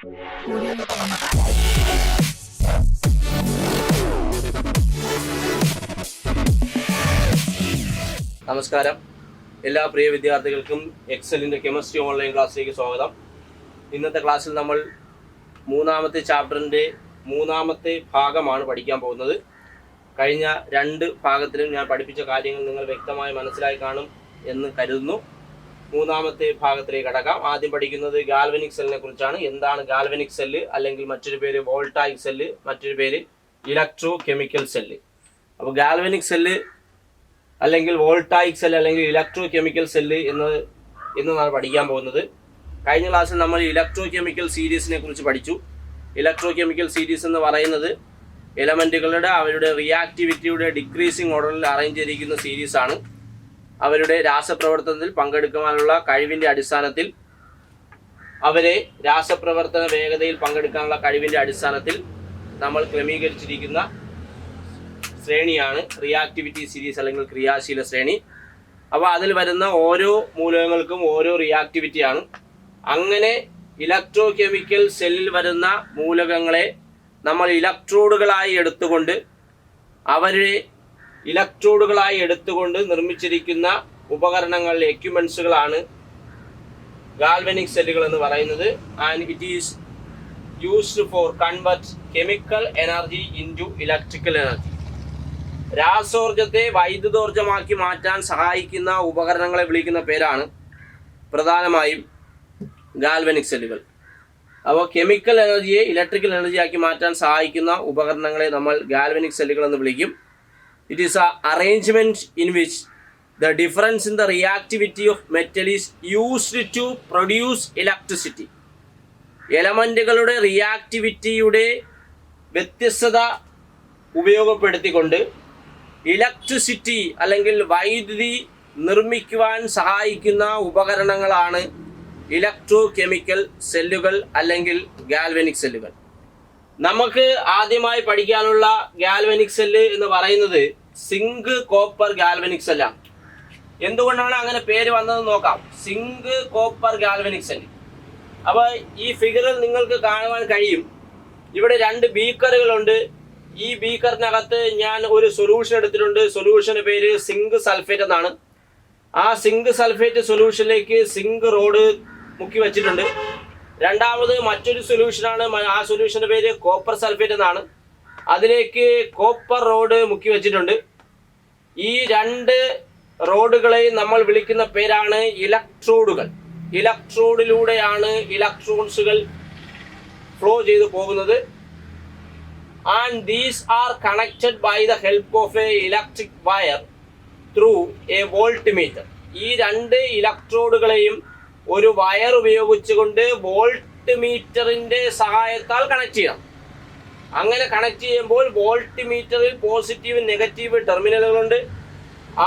നമസ്കാരം. എല്ലാ പ്രിയ വിദ്യാർത്ഥികൾക്കും എക്സലിൻ്റെ കെമിസ്ട്രി ഓൺലൈൻ ക്ലാസ്സിലേക്ക് സ്വാഗതം. ഇന്നത്തെ ക്ലാസ്സിൽ നമ്മൾ മൂന്നാമത്തെ ചാപ്റ്ററിൻ്റെ മൂന്നാമത്തെ ഭാഗമാണ് പഠിക്കാൻ പോകുന്നത്. കഴിഞ്ഞ രണ്ട് ഭാഗത്തിലും ഞാൻ പഠിപ്പിച്ച കാര്യങ്ങൾ നിങ്ങൾ വ്യക്തമായി മനസ്സിലായി കാണും എന്ന് കരുതുന്നു. മൂന്നാമത്തെ ഭാഗത്തിലേക്ക് കടക്കാം. ആദ്യം പഠിക്കുന്നത് ഗാൽവനിക് സെല്ലിനെ കുറിച്ചാണ്. എന്താണ് ഗാൽവനിക് സെല്ല്, അല്ലെങ്കിൽ മറ്റൊരു പേര് വോൾട്ടായിക് സെല്ല്, മറ്റൊരു പേര് ഇലക്ട്രോ കെമിക്കൽ സെല്ല്. അപ്പോൾ ഗാൽവനിക് സെല്ല് അല്ലെങ്കിൽ വോൾട്ടായിക് സെല്ല് അല്ലെങ്കിൽ ഇലക്ട്രോ കെമിക്കൽ സെല്ല് എന്നാണ് പഠിക്കാൻ പോകുന്നത്. കഴിഞ്ഞ ക്ലാസ്സിൽ നമ്മൾ ഇലക്ട്രോ കെമിക്കൽ സീരീസിനെ കുറിച്ച് പഠിച്ചു. ഇലക്ട്രോ കെമിക്കൽ സീരീസ് എന്ന് പറയുന്നത് എലമെൻറ്റുകളുടെ അവരുടെ റിയാക്ടിവിറ്റിയുടെ ഡിക്രീസിങ് ഓർഡറിൽ അറേഞ്ച് ചെയ്തിരിക്കുന്ന സീരീസാണ്. അവരുടെ രാസപ്രവർത്തനത്തിൽ പങ്കെടുക്കാനുള്ള കഴിവിൻ്റെ അടിസ്ഥാനത്തിൽ അവരെ രാസപ്രവർത്തന വേഗതയിൽ പങ്കെടുക്കാനുള്ള കഴിവിൻ്റെ അടിസ്ഥാനത്തിൽ നമ്മൾ ക്രമീകരിച്ചിരിക്കുന്ന ശ്രേണിയാണ് റിയാക്ടിവിറ്റി സീരീസ് അല്ലെങ്കിൽ ക്രിയാശീല ശ്രേണി. അപ്പോൾ അതിൽ വരുന്ന ഓരോ മൂലകങ്ങൾക്കും ഓരോ റിയാക്ടിവിറ്റിയാണ്. അങ്ങനെ ഇലക്ട്രോ കെമിക്കൽ സെല്ലിൽ വരുന്ന മൂലകങ്ങളെ നമ്മൾ ഇലക്ട്രോഡുകളായി എടുത്തുകൊണ്ട് നിർമ്മിച്ചിരിക്കുന്ന ഉപകരണങ്ങളിലെ എക്യുപ്മെൻസുകളാണ് ഗാൽവനിക് സെല്ലുകൾ എന്ന് പറയുന്നത്. And it is used for convert chemical energy into electrical energy. രാസോർജത്തെ വൈദ്യുതോർജ്ജമാക്കി മാറ്റാൻ സഹായിക്കുന്ന ഉപകരണങ്ങളെ വിളിക്കുന്ന പേരാണ് പ്രധാനമായും ഗാൽവനിക് സെല്ലുകൾ. അപ്പോൾ കെമിക്കൽ എനർജിയെ ഇലക്ട്രിക്കൽ എനർജിയാക്കി മാറ്റാൻ സഹായിക്കുന്ന ഉപകരണങ്ങളെ നമ്മൾ ഗാൽവനിക് സെല്ലുകൾ എന്ന് വിളിക്കും. It is an arrangement in which the difference in the reactivity of metal is used to produce electricity. എലമെൻറ്റുകളുടെ റിയാക്ടിവിറ്റിയുടെ വ്യത്യസ്തത ഉപയോഗപ്പെടുത്തിക്കൊണ്ട് ഇലക്ട്രിസിറ്റി അല്ലെങ്കിൽ വൈദ്യുതി നിർമ്മിക്കുവാൻ സഹായിക്കുന്ന ഉപകരണങ്ങളാണ് ഇലക്ട്രോ കെമിക്കൽ സെല്ലുകൾ അല്ലെങ്കിൽ ഗാൽവനിക് സെല്ലുകൾ. നമുക്ക് ആദ്യമായി പഠിക്കാനുള്ള ഗാൽവനിക് സെല്ല് എന്ന് പറയുന്നത് സിങ്ക് കോപ്പർ ഗാൽവനിക് സെല്ലാണ്. എന്തുകൊണ്ടാണ് അങ്ങനെ പേര് വന്നതെന്ന് നോക്കാം. Zinc copper galvanic cell. അപ്പോൾ ഈ ഫിഗറിൽ നിങ്ങൾക്ക് കാണുവാൻ കഴിയും, ഇവിടെ രണ്ട് ബീക്കറുകളുണ്ട്. ഈ ബീക്കറിനകത്ത് ഞാൻ ഒരു സൊല്യൂഷൻ എടുത്തിട്ടുണ്ട്. സൊല്യൂഷൻ്റെ പേര് സിങ്ക് സൾഫേറ്റ് എന്നാണ്. ആ സിങ്ക് സൾഫേറ്റ് സൊല്യൂഷനിലേക്ക് സിങ്ക് റോഡ് മുക്കി വെച്ചിട്ടുണ്ട്. രണ്ടാമത് മറ്റൊരു സൊല്യൂഷനാണ്. ആ സൊല്യൂഷൻ്റെ പേര് കോപ്പർ സൾഫേറ്റ് എന്നാണ്. അതിലേക്ക് കോപ്പർ റോഡ് മുക്കി വെച്ചിട്ടുണ്ട്. ഈ രണ്ട് റോഡുകളെയും നമ്മൾ വിളിക്കുന്ന പേരാണ് ഇലക്ട്രോഡുകൾ. ഇലക്ട്രോഡിലൂടെയാണ് ഇലക്ട്രോൺസുകൾ ഫ്ലോ ചെയ്തു പോകുന്നത്. And these are connected by the help of a electric wire through a voltmeter. ഈ രണ്ട് ഇലക്ട്രോഡുകളെയും ഒരു വയർ ഉപയോഗിച്ചുകൊണ്ട് വോൾട്ട് മീറ്ററിൻ്റെ സഹായത്താൽ കണക്ട് ചെയ്യണം. അങ്ങനെ കണക്ട് ചെയ്യുമ്പോൾ വോൾട്ട് മീറ്ററിൽ പോസിറ്റീവ് നെഗറ്റീവ് ടെർമിനലുകളുണ്ട്.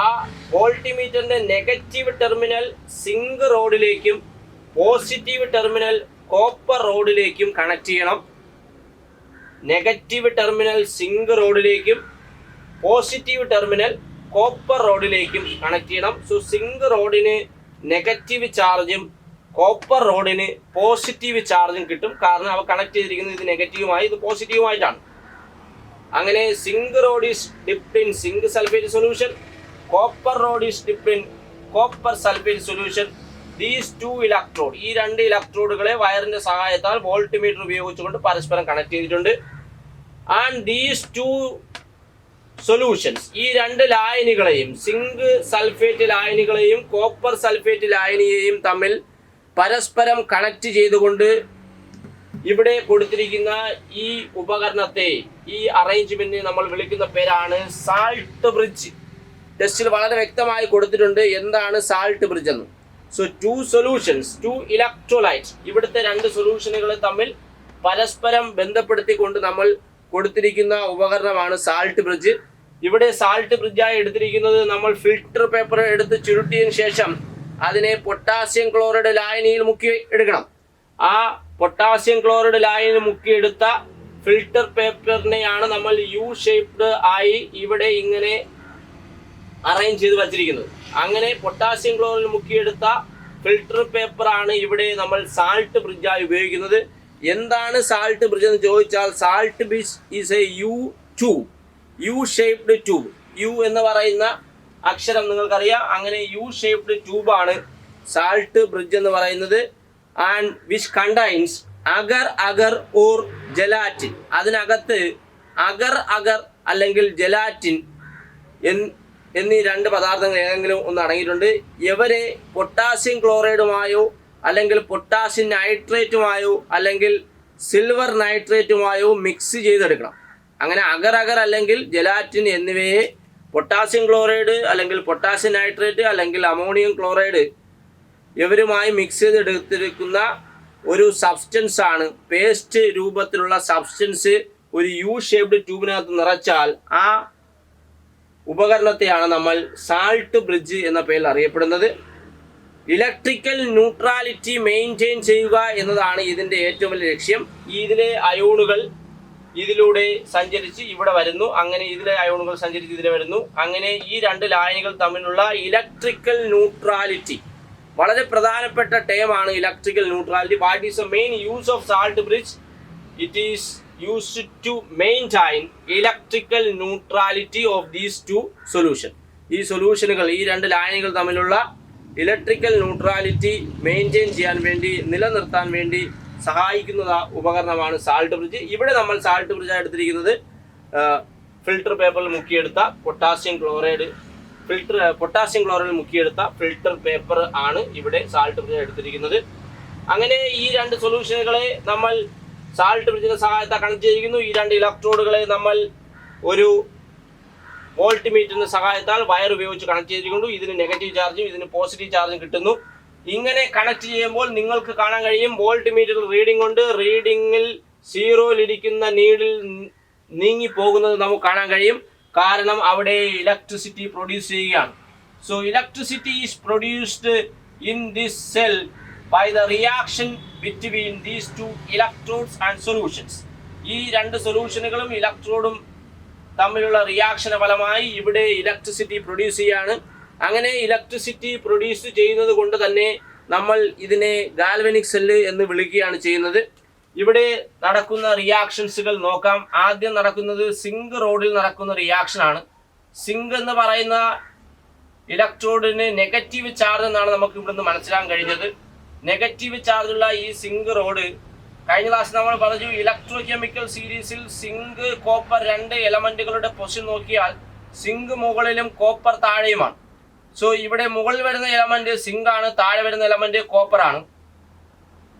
ആ വോൾട്ട് മീറ്ററിൻ്റെ നെഗറ്റീവ് ടെർമിനൽ സിങ്ക് റോഡിലേക്കും പോസിറ്റീവ് ടെർമിനൽ കോപ്പർ റോഡിലേക്കും കണക്ട് ചെയ്യണം. നെഗറ്റീവ് ടെർമിനൽ സിങ്ക് റോഡിലേക്കും പോസിറ്റീവ് ടെർമിനൽ കോപ്പർ റോഡിലേക്കും കണക്ട് ചെയ്യണം. സോ സിങ്ക് റോഡിന് നെഗറ്റീവ് ചാർജും കോപ്പർ റോഡിന് പോസിറ്റീവ് ചാർജും കിട്ടും. കാരണം അവ കണക്ട് ചെയ്തിരിക്കുന്നത് ഇത് നെഗറ്റീവുമായി ഇത് പോസിറ്റീവുമായിട്ടാണ്. അങ്ങനെ zinc rod is dipped in zinc sulphate solution, copper rod is dipped in copper sulphate solution. These two electrode, ഈ രണ്ട് ഇലക്ട്രോഡുകളെ വയറിന്റെ സഹായത്താൽ വോൾട്ട് മീറ്റർ ഉപയോഗിച്ചുകൊണ്ട് പരസ്പരം കണക്ട് ചെയ്തിട്ടുണ്ട്. ആൻഡ് ദീസ് ടു സൊല്യൂഷൻസ്, ഈ രണ്ട് ലായനികളെയും സിങ്ക് സൾഫേറ്റ് ലായനികളെയും കോപ്പർ സൾഫേറ്റ് ലായനിയെയും തമ്മിൽ പരസ്പരം കണക്ട് ചെയ്തുകൊണ്ട് ഇവിടെ കൊടുത്തിരിക്കുന്ന ഈ ഉപകരണത്തെ, ഈ അറേഞ്ച്മെന്റിനെ നമ്മൾ വിളിക്കുന്ന പേരാണ് സാൾട്ട് ബ്രിഡ്ജ്. ടെസ്റ്റിൽ വളരെ വ്യക്തമായി കൊടുത്തിട്ടുണ്ട് എന്താണ് സാൾട്ട് ബ്രിഡ്ജ് എന്ന്. So two solutions, two electrolyte, ഇവിടുത്തെ രണ്ട് സൊല്യൂഷനുകൾ തമ്മിൽ പരസ്പരം ബന്ധപ്പെടുത്തിക്കൊണ്ട് നമ്മൾ കൊടുത്തിരിക്കുന്ന ഉപകരണമാണ് സാൾട്ട് ബ്രിഡ്ജ്. ഇവിടെ സാൾട്ട് ബ്രിഡ്ജായി എടുത്തിരിക്കുന്നത് നമ്മൾ ഫിൽട്ടർ പേപ്പർ എടുത്ത് ചുരുട്ടിയതിന് ശേഷം അതിനെ പൊട്ടാസ്യം ക്ലോറൈഡ് ലായനിയിൽ മുക്കി എടുക്കണം. ആ പൊട്ടാസ്യം ക്ലോറൈഡ് ലായനിയിൽ മുക്കിയെടുത്ത ഫിൽട്ടർ പേപ്പറിനെയാണ് നമ്മൾ യു ഷേപ്ഡ് ആയി ഇവിടെ ഇങ്ങനെ അറേഞ്ച് ചെയ്ത് വച്ചിരിക്കുന്നത്. അങ്ങനെ പൊട്ടാസ്യം ക്ലോറൈഡ് മുക്കിയെടുത്ത ഫിൽട്ടർ പേപ്പറാണ് ഇവിടെ നമ്മൾ സാൾട്ട് ബ്രിഡ്ജായി ഉപയോഗിക്കുന്നത്. എന്താണ് സാൾട്ട് ബ്രിഡ്ജ് എന്ന് ചോദിച്ചാൽ salt bridge is a U shaped tube. U എന്ന് പറയുന്ന അക്ഷരം നിങ്ങൾക്കറിയാം. അങ്ങനെ യു ഷേപ്ഡ് ട്യൂബാണ് സാൾട്ട് ബ്രിഡ്ജ് എന്ന് പറയുന്നത്. And which contains agar or gelatin. അതിനകത്ത് അഗർ അല്ലെങ്കിൽ ജലാറ്റിൻ എന്നീ രണ്ട് പദാർത്ഥങ്ങൾ ഏതെങ്കിലും ഒന്ന് അടങ്ങിയിട്ടുണ്ട്. ഇവരെ പൊട്ടാസ്യം ക്ലോറൈഡുമായോ അല്ലെങ്കിൽ പൊട്ടാസ്യം നൈട്രേറ്റുമായോ അല്ലെങ്കിൽ സിൽവർ നൈട്രേറ്റുമായോ മിക്സ് ചെയ്തെടുക്കണം. അങ്ങനെ അഗർ അല്ലെങ്കിൽ ജലാറ്റിൻ എന്നിവയെ പൊട്ടാസ്യം ക്ലോറൈഡ് അല്ലെങ്കിൽ പൊട്ടാസ്യം നൈട്രേറ്റ് അല്ലെങ്കിൽ അമോണിയം ക്ലോറൈഡ് ഇവരുമായി മിക്സ് ചെയ്തെടുത്തിരിക്കുന്ന ഒരു സബ്സ്റ്റൻസ് ആണ്. പേസ്റ്റ് രൂപത്തിലുള്ള സബ്സ്റ്റൻസ് ഒരു യു ഷേപ്ഡ് ട്യൂബിനകത്ത് നിറച്ചാൽ ആ ഉപകരണത്തെയാണ് നമ്മൾ സാൾട്ട് ബ്രിഡ്ജ് എന്ന പേരിൽ അറിയപ്പെടുന്നത്. ഇലക്ട്രിക്കൽ ന്യൂട്രാലിറ്റി മെയിൻറ്റെയിൻ ചെയ്യുക എന്നതാണ് ഇതിൻ്റെ ഏറ്റവും വലിയ ലക്ഷ്യം. ഇതിലെ അയോണുകൾ ഇതിലൂടെ സഞ്ചരിച്ച് ഇവിടെ വരുന്നു, അങ്ങനെ ഇതിലെ അയോണുകൾ സഞ്ചരിച്ച് ഇതിലെ വരുന്നു. അങ്ങനെ ഈ രണ്ട് ലായനികൾ തമ്മിലുള്ള ഇലക്ട്രിക്കൽ ന്യൂട്രാലിറ്റി വളരെ പ്രധാനപ്പെട്ട ടേമാണ് electrical neutrality. What is the main use of salt bridge? It is used to maintain electrical neutrality of these two solution. ഈ സൊല്യൂഷനുകൾ, ഈ രണ്ട് ലായനികൾ തമ്മിലുള്ള ഇലക്ട്രിക്കൽ ന്യൂട്രാലിറ്റി മെയിൻറ്റെയിൻ ചെയ്യാൻ വേണ്ടി, നിലനിർത്താൻ വേണ്ടി സഹായിക്കുന്ന ഉപകരണമാണ് സാൾട്ട് ബ്രിഡ്ജ്. ഇവിടെ നമ്മൾ സാൾട്ട് ബ്രിഡ്ജ് എടുത്തിരിക്കുന്നത് ഫിൽട്ടർ പേപ്പറിൽ മുക്കിയെടുത്ത പൊട്ടാസ്യം ക്ലോറൈഡ് മുക്കിയെടുത്ത ഫിൽട്ടർ പേപ്പർ ആണ് ഇവിടെ സാൾട്ട് ബ്രിഡ്ജ് എടുത്തിരിക്കുന്നത്. അങ്ങനെ ഈ രണ്ട് സൊല്യൂഷനുകളെ നമ്മൾ സാൾട്ട് ബ്രിഡ്ജിന്റെ സഹായത്താൽ കണക്ട് ചെയ്തിരിക്കുന്നു. ഈ രണ്ട് ഇലക്ട്രോഡുകളെ നമ്മൾ ഒരു വോൾട്ട്മീറ്ററിന്റെ സഹായത്താൽ വയർ ഉപയോഗിച്ച് കണക്ട് ചെയ്തിരിക്കുന്നു. ഇതിന് നെഗറ്റീവ് ചാർജും ഇതിന് പോസിറ്റീവ് ചാർജും കിട്ടുന്നു. ഇങ്ങനെ കണക്ട് ചെയ്യുമ്പോൾ നിങ്ങൾക്ക് കാണാൻ കഴിയും വോൾട്ട്മീറ്ററിൽ റീഡിംഗ് ഉണ്ട്. റീഡിങ്ങിൽ സീറോയിലിരിക്കുന്ന നീഡിൽ നീങ്ങി പോകുന്നത് നമുക്ക് കാണാൻ കഴിയും. കാരണം അവിടെ ഇലക്ട്രിസിറ്റി പ്രൊഡ്യൂസ് ചെയ്യുകയാണ്. So electricity is produced in this cell by the reaction between these two electrodes and solutions. ഈ രണ്ട് സൊല്യൂഷനുകളും ഇലക്ട്രോഡും തമ്മിലുള്ള റിയാക്ഷന് ഫലമായി ഇവിടെ ഇലക്ട്രിസിറ്റി പ്രൊഡ്യൂസ് ചെയ്യാണ്. അങ്ങനെ ഇലക്ട്രിസിറ്റി പ്രൊഡ്യൂസ് ചെയ്യുന്നത് കൊണ്ട് തന്നെ നമ്മൾ ഇതിനെ ഗാൽവനിക് സെല്ല് എന്ന് വിളിക്കുകയാണ് ചെയ്യുന്നത്. ഇവിടെ നടക്കുന്ന റിയാക്ഷൻസുകൾ നോക്കാം. ആദ്യം നടക്കുന്നത് സിങ്ക് റോഡിൽ നടക്കുന്ന റിയാക്ഷനാണ്. സിങ്ക് എന്ന് പറയുന്ന ഇലക്ട്രോഡിന് നെഗറ്റീവ് ചാർജ് എന്നാണ് നമുക്ക് ഇവിടുന്ന് മനസ്സിലാക്കാൻ കഴിഞ്ഞത്. നെഗറ്റീവ് ചാർജുള്ള ഈ സിങ്ക് റോഡ്, കഴിഞ്ഞ ക്ലാസ്സിൽ നമ്മൾ പറഞ്ഞു ഇലക്ട്രോ കെമിക്കൽ സീരീസിൽ സിങ്ക് കോപ്പർ രണ്ട് എലമെന്റുകളുടെ പൊസിഷൻ നോക്കിയാൽ സിങ്ക് മുകളിലും കോപ്പർ താഴെയുമാണ്. സോ ഇവിടെ മുകളിൽ വരുന്ന എലമെന്റ് സിങ്ക് ആണ്, താഴെ വരുന്ന എലമെന്റ് കോപ്പർ ആണ്.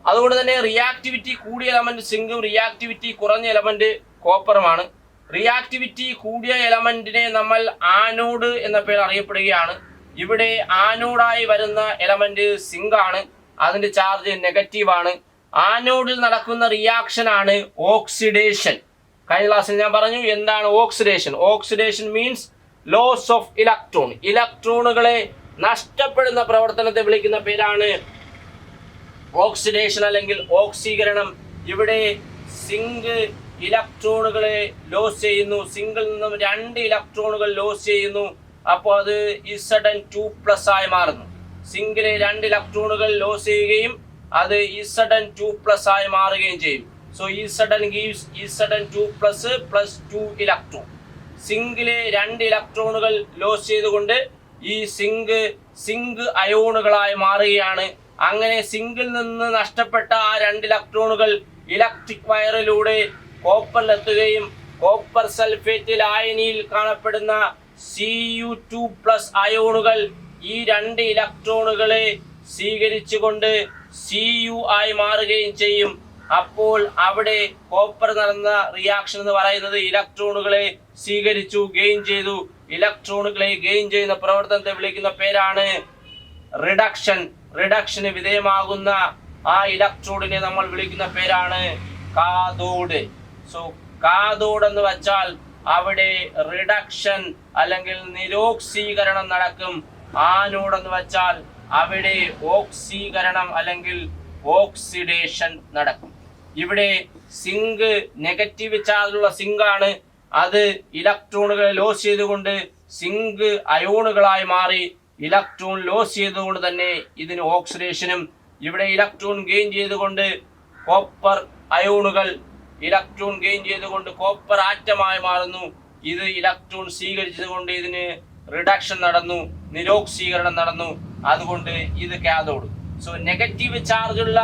അതുകൊണ്ട് തന്നെ റിയാക്ടിവിറ്റി കൂടിയ എലമെന്റ് സിങ്കും റിയാക്ടിവിറ്റി കുറഞ്ഞ എലമെന്റ് കോപ്പറുമാണ്. റിയാക്ടിവിറ്റി കൂടിയ എലമെന്റിനെ നമ്മൾ ആനോഡ് എന്ന പേര് അറിയപ്പെടുകയാണ്. ഇവിടെ ആനോഡായി വരുന്ന എലമെന്റ് സിങ്ക് ആണ്, അതിന്റെ ചാർജ് നെഗറ്റീവ് ആണ്. ആനോഡിൽ നടക്കുന്ന റിയാക്ഷൻ ആണ് ഓക്സിഡേഷൻ. കഴിഞ്ഞ ക്ലാസ്സിൽ ഞാൻ പറഞ്ഞു എന്താണ് oxidation. Oxidation means loss of electron. ഇലക്ട്രോണുകളെ നഷ്ടപ്പെടുന്ന പ്രവർത്തനത്തെ വിളിക്കുന്ന പേരാണ് ഓക്സിഡേഷൻ അല്ലെങ്കിൽ ഓക്സീകരണം. ഇവിടെ സിങ്ക് ഇലക്ട്രോണുകളെ ലോസ് ചെയ്യുന്നു. സിങ്കിൽ നിന്നും രണ്ട് ഇലക്ട്രോണുകൾ ലോസ് ചെയ്യുന്നു. അപ്പോൾ അത് Zn2+ ആയി മാറുന്നു. സിങ്കിലെ രണ്ട് ഇലക്ട്രോണുകൾ ലോസ് ചെയ്യുകയും അത് Zn2+ ആയി മാറുകയും ചെയ്യും. So Zn gives Zn2+ + 2 electron. സിങ്കിലെ രണ്ട് ഇലക്ട്രോണുകൾ ലോസ് ചെയ്തുകൊണ്ട് ഈ സിങ്ക് അയോണുകളായി മാറുകയാണ്. അങ്ങനെ സിങ്കിൽ നിന്ന് നഷ്ടപ്പെട്ട ആ രണ്ട് ഇലക്ട്രോണുകൾ ഇലക്ട്രിക് വയറിലൂടെ കോപ്പറിലെത്തുകയും കോപ്പർ സൾഫേറ്റ് ലായനിയിൽ കാണപ്പെടുന്ന Cu2+ അയോണുകൾ ഈ രണ്ട് ഇലക്ട്രോണുകളെ സ്വീകരിച്ചുകൊണ്ട് Cu ആയി മാറുകയും ചെയ്യും. അപ്പോൾ അവിടെ കോപ്പർ നടന്ന റിയാക്ഷൻ എന്ന് പറയുന്നത് ഇലക്ട്രോണുകളെ സ്വീകരിച്ചു, ഗെയിൻ ചെയ്തു. ഇലക്ട്രോണുകളെ ഗെയിൻ ചെയ്യുന്ന പ്രവർത്തനത്തെ വിളിക്കുന്ന പേരാണ് റിഡക്ഷൻ. റിഡക്ഷന് വിധേയമാകുന്ന ആ ഇലക്ട്രോഡിനെ നമ്മൾ വിളിക്കുന്ന പേരാണ് കാഥോഡ്. സോ കാഥോഡ് എന്ന് വെച്ചാൽ അവിടെ റിഡക്ഷൻ അല്ലെങ്കിൽ നിരോക്സീകരണം നടക്കും. ആനോഡ് എന്ന് വെച്ചാൽ അവിടെ ഓക്സീകരണം അല്ലെങ്കിൽ ഓക്സിഡേഷൻ നടക്കും. ഇവിടെ സിങ്ക് നെഗറ്റീവ് ചാർജുള്ള സിങ്ക് ആണ്. അത് ഇലക്ട്രോണുകളെ ലോസ് ചെയ്തുകൊണ്ട് സിങ്ക് അയോണുകളായി മാറി. ഇലക്ട്രോൺ ലോസ് ചെയ്തുകൊണ്ട് തന്നെ ഇതിന് ഓക്സിഡേഷനും, ഇവിടെ ഇലക്ട്രോൺ ഗെയിൻ ചെയ്തുകൊണ്ട് കോപ്പർ അയോണുകൾ ഇലക്ട്രോൺ ഗെയിൻ ചെയ്തുകൊണ്ട് കോപ്പർ ആറ്റമായി മാറുന്നു. ഇത് ഇലക്ട്രോൺ സ്വീകരിച്ചതുകൊണ്ട് ഇതിന് റിഡക്ഷൻ നടന്നു, നിരോക്സീകരണം നടന്നു. അതുകൊണ്ട് ഇത് കാഥോഡ്. സോ നെഗറ്റീവ് ചാർജുള്ള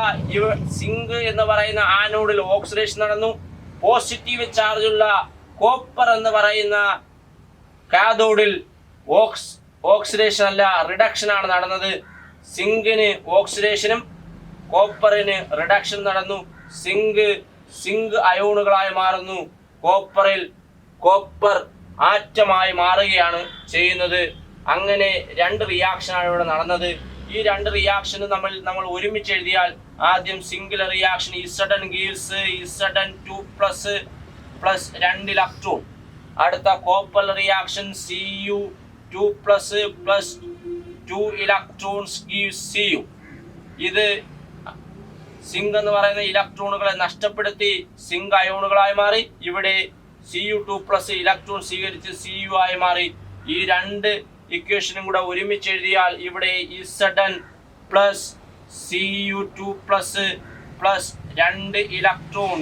സിങ്ക് എന്ന് പറയുന്ന ആനോഡിൽ ഓക്സിഡേഷൻ നടന്നു. പോസിറ്റീവ് ചാർജുള്ള കോപ്പർ എന്ന് പറയുന്ന കാഥോഡിൽ ഓക്സിഡേഷൻ അല്ല, റിഡക്ഷൻ ആണ് നടന്നത്. സിങ്കിന് ഓക്സിഡേഷനും കോപ്പറിന് റിഡക്ഷൻ നടന്നു. സിങ്ക് അയോണുകളായി മാറുന്നു. കോപ്പർ ആറ്റമായി മാറുകയാണ് ചെയ്യുന്നത്. അങ്ങനെ രണ്ട് റിയാക്ഷനാണ് ഇവിടെ നടന്നത്. ഈ രണ്ട് റിയാക്ഷന് നമ്മൾ ഒരുമിച്ച് എഴുതിയാൽ ആദ്യം singular reaction Zn gives Zn2 plus 2 electron. അടുത്ത copper reaction Cu2 plus 2 electrons gives Cu. ഇത് സിങ്ക് എന്ന് പറയുന്ന ഇലക്ട്രോണുകളെ നഷ്ടപ്പെടുത്തി സിങ്ക് അയോണുകളായി മാറി. ഇവിടെ Cu2 പ്ലസ് ഇലക്ട്രോൺ സ്വീകരിച്ച് Cu ആയി മാറി. ഈ രണ്ട് ഇക്വേഷനും കൂടെ ഒരുമിച്ച് എഴുതിയാൽ ഇവിടെ Zn plus Cu2 plus 2 electron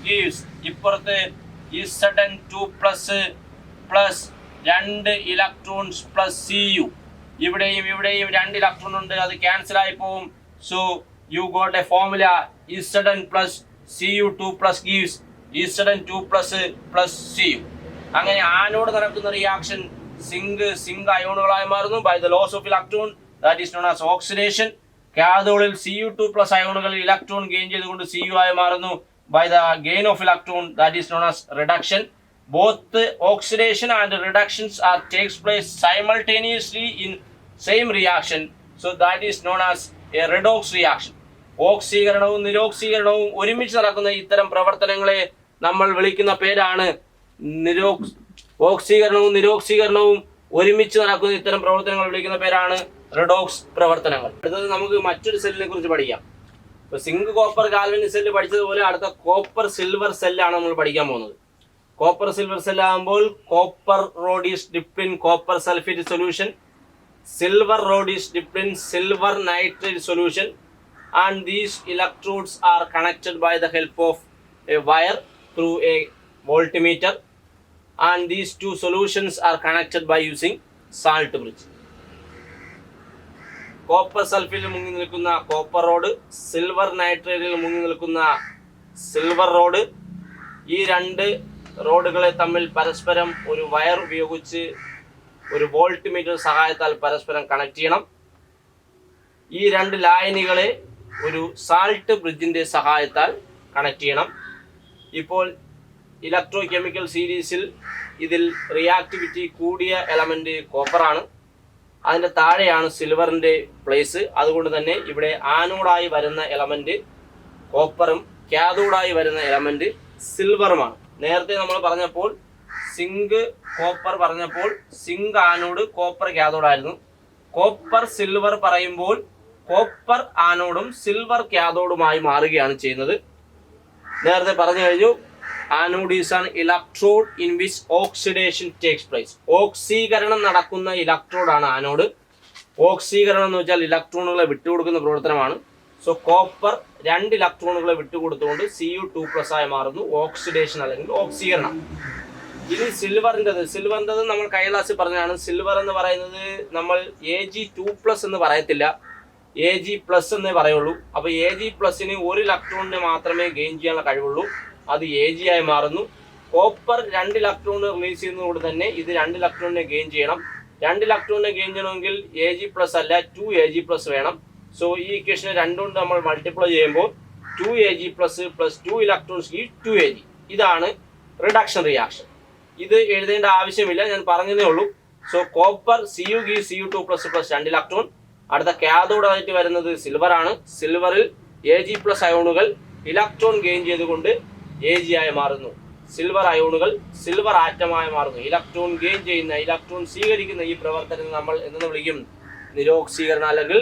gives, ഇപ്പുറത്ത് Zn2 plus 2 electrons plus Cu. ഇവിടെയും 2 ഇലക്ട്രോൺ ഉണ്ട്, അത് ക്യാൻസൽ ആയി പോകും. So you got a formula Zn plus Cu2 plus gives Zn2 plus Cu. അങ്ങനെ ആനോട് നടക്കുന്ന റിയാക്ഷൻ സിങ്ക് അയോണുകളായി മാറുന്നു by the loss of electron, that is known as oxidation. കാഥോഡിൽ Cu2 പ്ലസ് അയോണുകൾ ഇലക്ട്രോൺ ഗെയിൻ ചെയ്തുകൊണ്ട് Cu ആയി മാറുന്നു by the gain of electron, that is known as reduction. Both oxidation and reductions are takes place simultaneously in same reaction. So that is known as A redox reaction. ഓക്സീകരണവും നിരോക്സീകരണവും ഒരുമിച്ച് നടക്കുന്ന ഇത്തരം പ്രവർത്തനങ്ങളെ നമ്മൾ വിളിക്കുന്ന പേരാണ് ഓക്സീകരണവും നിരോക്സീകരണവും ഒരുമിച്ച് നടക്കുന്ന ഇത്തരം പ്രവർത്തനങ്ങൾ വിളിക്കുന്ന പേരാണ് റിഡോക്സ് പ്രവർത്തനങ്ങൾ. അടുത്തത് നമുക്ക് മറ്റൊരു സെല്ലിനെ കുറിച്ച് പഠിക്കാം. ഇപ്പൊ സിങ്ക് കോപ്പർ ഗാൽവനിക് സെല്ല് പഠിച്ചതുപോലെ അടുത്ത കോപ്പർ സിൽവർ സെല്ലാണ് നമ്മൾ പഠിക്കാൻ പോകുന്നത്. കോപ്പർ സിൽവർ സെൽ ആകുമ്പോൾ copper rod is dipped in copper sulphate solution, silver road is dipped in silver nitrate solution, and these electrodes are connected by the help of a wire through a voltmeter, and these two solutions are connected by using salt bridge. Copper സൾഫേറ്റിൽ മുങ്ങി നിൽക്കുന്ന copper road, silver നൈട്രേറ്റിൽ മുങ്ങി നിൽക്കുന്ന silver road, ഈ രണ്ട് റോഡുകളെ തമ്മിൽ പരസ്പരം ഒരു വയർ ഉപയോഗിച്ച് ഒരു വോൾട്ട്മീറ്റർ സഹായത്താൽ പരസ്പരം കണക്ട് ചെയ്യണം. ഈ രണ്ട് ലായനികളെ ഒരു സാൾട്ട് ബ്രിഡ്ജിന്റെ സഹായത്താൽ കണക്ട് ചെയ്യണം. ഇപ്പോൾ ഇലക്ട്രോ കെമിക്കൽ സീരീസിൽ ഇതിൽ റിയാക്ടിവിറ്റി കൂടിയ എലമെന്റ് കോപ്പറാണ്, അതിൻ്റെ താഴെയാണ് സിൽവറിന്റെ പ്ലേസ്. അതുകൊണ്ട് തന്നെ ഇവിടെ ആനോഡായി വരുന്ന എലമെന്റ് കോപ്പറും കാഥോഡായി വരുന്ന എലമെന്റ് സിൽവറുമാണ്. നേരത്തെ നമ്മൾ പറഞ്ഞപ്പോൾ സിങ്ക് കോപ്പർ പറഞ്ഞപ്പോൾ സിങ്ക് ആനോഡ് കോപ്പർ കാഥോഡായിരുന്നു. കോപ്പർ സിൽവർ പറയുമ്പോൾ കോപ്പർ ആനോഡും സിൽവർ കാഥോഡുമായി മാറുകയാണ് ചെയ്യുന്നത്. നേരത്തെ പറഞ്ഞു കഴിഞ്ഞു, anode is an electrode in which oxidation takes place. ഓക്സീകരണം നടക്കുന്ന ഇലക്ട്രോഡാണ് ആനോഡ്. ഓക്സീകരണം എന്ന് വെച്ചാൽ ഇലക്ട്രോണുകളെ വിട്ടുകൊടുക്കുന്ന പ്രവർത്തനമാണ്. സോ കോപ്പർ 2 ഇലക്ട്രോണുകളെ വിട്ടുകൊടുത്തുകൊണ്ട് Cu2 പ്ലസ് ആയി മാറുന്നു, ഓക്സിഡേഷൻ അല്ലെങ്കിൽ ഓക്സീകരണം. ഇനി സിൽവറിൻ്റെത് നമ്മൾ കഴിഞ്ഞ ക്ലാസ്സിൽ പറഞ്ഞതാണ്. സിൽവർ എന്ന് പറയുന്നത് നമ്മൾ Ag2+ എന്ന് പറയത്തില്ല, Ag+ എന്നേ പറയുള്ളൂ. അപ്പോൾ Ag+ന് 1 ഇലക്ട്രോണിന് മാത്രമേ ഗെയിൻ ചെയ്യാനുള്ള കഴിവുള്ളൂ, അത് Ag ആയി മാറുന്നു. കോപ്പർ 2 ഇലക്ട്രോൺ റിലീസ് ചെയ്യുന്നതുകൊണ്ട് തന്നെ ഇത് 2 ഇലക്ട്രോണിനെ ഗെയിൻ ചെയ്യണം. 2 ഇലക്ട്രോണിനെ ഗെയിൻ ചെയ്യണമെങ്കിൽ Ag+ അല്ല 2Ag+ വേണം. സോ ഈ ഇക്വേഷനെ 2 കൊണ്ട് നമ്മൾ മൾട്ടിപ്ലൈ ചെയ്യുമ്പോൾ 2Ag+ + 2 ഇലക്ട്രോൺസ് 2Ag. ഇതാണ് റിഡക്ഷൻ റിയാക്ഷൻ. ഇത് എഴുതേണ്ട ആവശ്യമില്ല, ഞാൻ പറഞ്ഞതേ ഉള്ളൂ. So copper Cu Cu2 plus 2 electron. അടുത്ത കാഥോഡായിട്ട് വരുന്നത് സിൽവർ ആണ്. സിൽവറിൽ Ag+ അയോണുകൾ ഇലക്ട്രോൺ ഗെയിൻ ചെയ്തുകൊണ്ട് Ag ആയി മാറുന്നു. സിൽവർ അയോണുകൾ സിൽവർ ആറ്റമായി മാറുന്നു. ഇലക്ട്രോൺ ഗെയിൻ ചെയ്യുന്ന, ഇലക്ട്രോൺ സ്വീകരിക്കുന്ന ഈ പ്രവർത്തനം നമ്മൾ എന്ന് വിളിക്കും? നിരോക്സീകരണം അല്ലെങ്കിൽ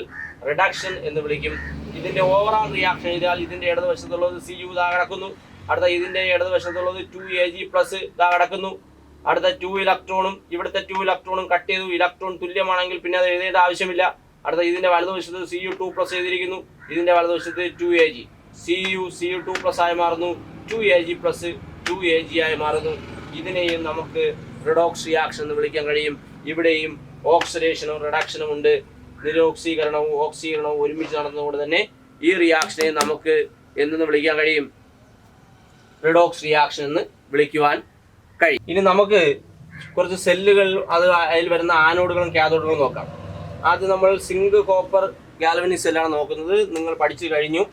റിഡക്ഷൻ എന്ന് വിളിക്കും. ഇതിന്റെ ഓവറാൾ റിയാക്ഷൻ ചെയ്താൽ ഇതിന്റെ ഇടതുവശത്തുള്ളത് Cu ഇതാ കിടക്കുന്നു, അടുത്ത ഇതിന്റെ ഇടതുവശത്തുള്ളത് 2Ag+ ഇതാ കിടക്കുന്നു. അടുത്ത 2 ഇലക്ട്രോണും ഇവിടുത്തെ 2 ഇലക്ട്രോണും കട്ട് ചെയ്തു. ഇലക്ട്രോൺ തുല്യമാണെങ്കിൽ പിന്നെ അത് എഴുതേണ്ട ആവശ്യമില്ല. അടുത്ത ഇതിന്റെ വലതുവശത്ത് Cu2+ എഴുതിയിരിക്കുന്നു, ഇതിന്റെ വലതുവശത്ത് 2Ag. Cu2+ ആയി മാറുന്നു, 2Ag+ 2Ag ആയി മാറുന്നു. ഇതിനെയും നമുക്ക് റിഡോക്സ് റിയാക്ഷൻ എന്ന് വിളിക്കാൻ കഴിയും. ഇവിടെയും ഓക്സിഡേഷനും റിഡക്ഷനും ഉണ്ട്. നിരോക്സീകരണവും ഓക്സീകരണവും ഒരുമിച്ച് നടന്നതുകൊണ്ട് തന്നെ ഈ റിയാക്ഷനെ നമുക്ക് എന്തെന്ന് വിളിക്കാൻ കഴിയും? റിഡോക്സ് റിയാക്ഷൻ എന്ന് വിളിക്കുവാൻ കഴിയും. ഇനി നമുക്ക് കുറച്ച് സെല്ലുകൾ, അതിൽ വരുന്ന ആനോഡുകളും കാഥോഡുകളും നോക്കാം. ആദ്യം നമ്മൾ സിങ്ക് കോപ്പർ ഗാൽവനിക് സെല്ലാണ് നോക്കുന്നത്. നിങ്ങൾ പഠിച്ചു കഴിഞ്ഞു.